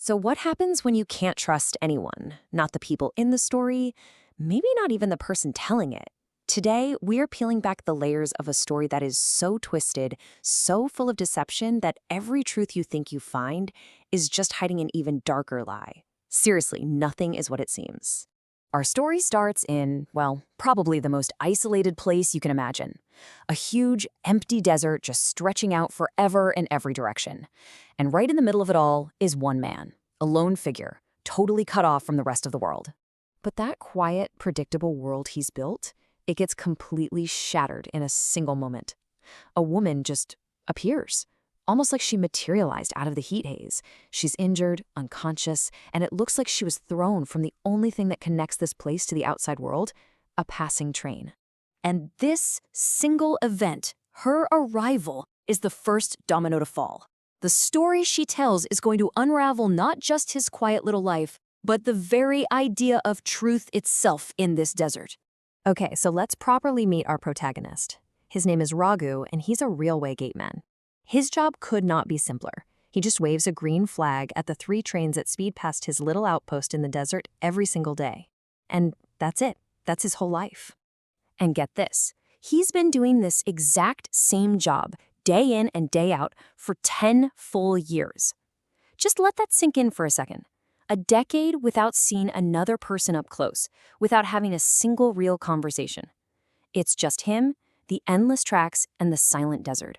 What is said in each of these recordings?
So what happens when you can't trust anyone? Not the people in the story, maybe not even the person telling it. Today, we're peeling back the layers of a story that is so twisted, so full of deception that every truth you think you find is just hiding an even darker lie. Seriously, nothing is what it seems. Our story starts in, well, probably the most isolated place you can imagine. A huge, empty desert just stretching out forever in every direction. And right in the middle of it all is one man, a lone figure, totally cut off from the rest of the world. But that quiet, predictable world he's built, it gets completely shattered in a single moment. A woman just appears, almost like she materialized out of the heat haze. She's injured, unconscious, and it looks like she was thrown from the only thing that connects this place to the outside world, a passing train. And this single event, her arrival, is the first domino to fall. The story she tells is going to unravel not just his quiet little life, but the very idea of truth itself in this desert. Okay, so let's properly meet our protagonist. His name is Raghu, and he's a railway gateman. His job could not be simpler. He just waves a green flag at the 3 trains that speed past his little outpost in the desert every single day. And that's it. That's his whole life. And get this, he's been doing this exact same job, day in and day out, for 10 full years. Just let that sink in for a second. A decade without seeing another person up close, without having a single real conversation. It's just him, the endless tracks, and the silent desert.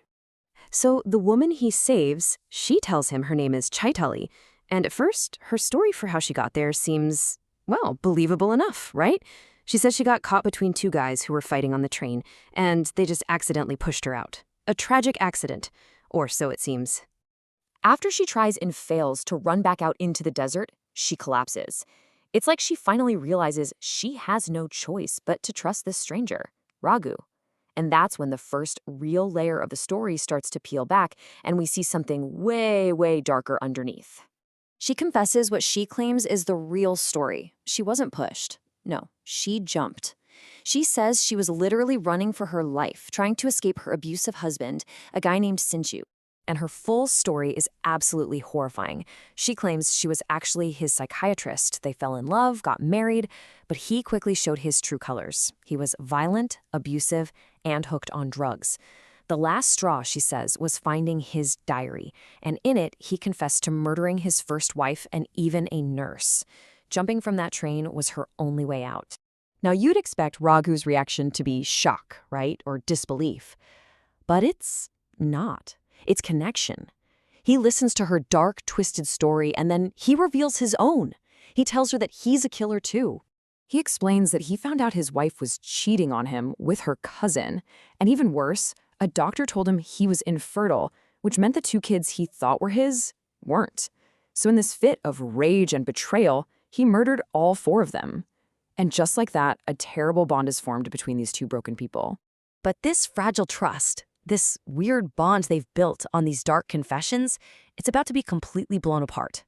So the woman he saves, she tells him her name is Chaitali, and at first, her story for how she got there seems, well, believable enough, right? She says she got caught between 2 guys who were fighting on the train, and they just accidentally pushed her out. A tragic accident, or so it seems. After she tries and fails to run back out into the desert, she collapses. It's like she finally realizes she has no choice but to trust this stranger, Raghu. And that's when the first real layer of the story starts to peel back, and we see something way, way darker underneath. She confesses what she claims is the real story. She wasn't pushed. No, she jumped. She says she was literally running for her life, trying to escape her abusive husband, a guy named Sinchu. And her full story is absolutely horrifying. She claims she was actually his psychiatrist. They fell in love, got married, but he quickly showed his true colors. He was violent, abusive, and hooked on drugs. The last straw, she says, was finding his diary, and in it, he confessed to murdering his first wife and even a nurse. Jumping from that train was her only way out. Now, you'd expect Raghu's reaction to be shock, right, or disbelief. But it's not. It's connection. He listens to her dark, twisted story, and then he reveals his own. He tells her that he's a killer too. He explains that he found out his wife was cheating on him with her cousin. And even worse, a doctor told him he was infertile, which meant the 2 kids he thought were his weren't. So in this fit of rage and betrayal, he murdered all 4 of them. And just like that, a terrible bond is formed between these 2 broken people. But this fragile trust, this weird bond they've built on these dark confessions, it's about to be completely blown apart.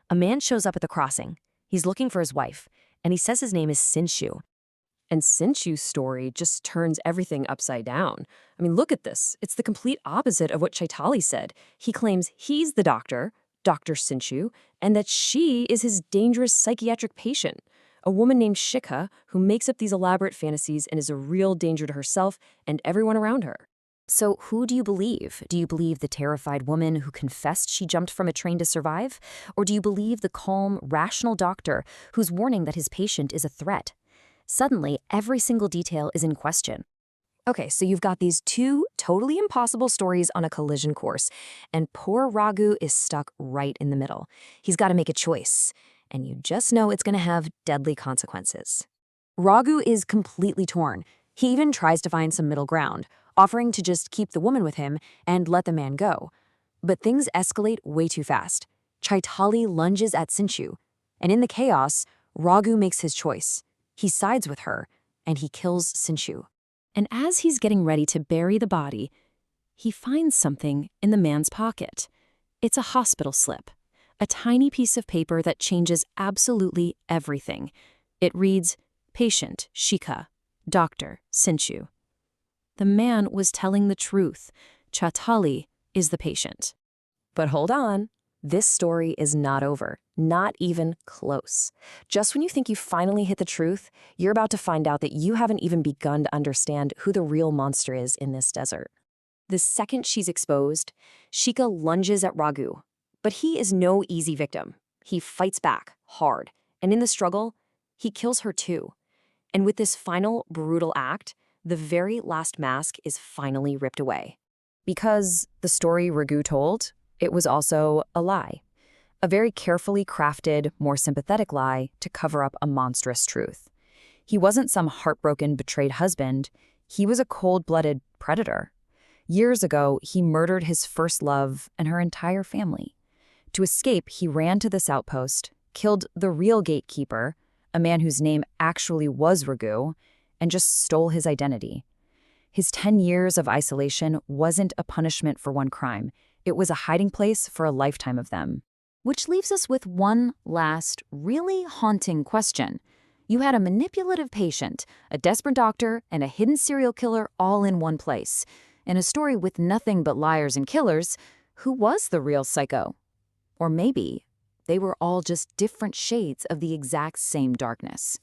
A man shows up at the crossing. He's looking for his wife, and he says his name is Sinchu. And Sinchu's story just turns everything upside down. I mean, look at this. It's the complete opposite of what Chaitali said. He claims he's the doctor, Dr. Sinchu, and that she is his dangerous psychiatric patient, a woman named Shikha who makes up these elaborate fantasies and is a real danger to herself and everyone around her. So who do you believe? Do you believe the terrified woman who confessed she jumped from a train to survive? Or do you believe the calm, rational doctor who's warning that his patient is a threat? Suddenly, every single detail is in question. Okay, so you've got these 2 totally impossible stories on a collision course, and poor Raghu is stuck right in the middle. He's got to make a choice, and you just know it's going to have deadly consequences. Raghu is completely torn. He even tries to find some middle ground, offering to just keep the woman with him and let the man go. But things escalate way too fast. Chaitali lunges at Sinchu, and in the chaos, Raghu makes his choice. He sides with her, and he kills Sinchu. And as he's getting ready to bury the body, he finds something in the man's pocket. It's a hospital slip, a tiny piece of paper that changes absolutely everything. It reads, "Patient, Shikha, Doctor, Sinchu." The man was telling the truth. Chaitali is the patient. But hold on. This story is not over, not even close. Just when you think you finally hit the truth, you're about to find out that you haven't even begun to understand who the real monster is in this desert. The second she's exposed, Shika lunges at Raghu. But he is no easy victim. He fights back, hard, and in the struggle, he kills her too. And with this final, brutal act, the very last mask is finally ripped away. Because the story Raghu told, it was also a lie. A very carefully crafted, more sympathetic lie to cover up a monstrous truth. He wasn't some heartbroken, betrayed husband. He was a cold-blooded predator. Years ago, he murdered his first love and her entire family. To escape, he ran to this outpost, killed the real gatekeeper, a man whose name actually was Raghu, and just stole his identity. His 10 years of isolation wasn't a punishment for one crime. It was a hiding place for a lifetime of them. Which leaves us with one last, really haunting question. You had a manipulative patient, a desperate doctor, and a hidden serial killer all in one place. In a story with nothing but liars and killers, who was the real psycho? Or maybe they were all just different shades of the exact same darkness.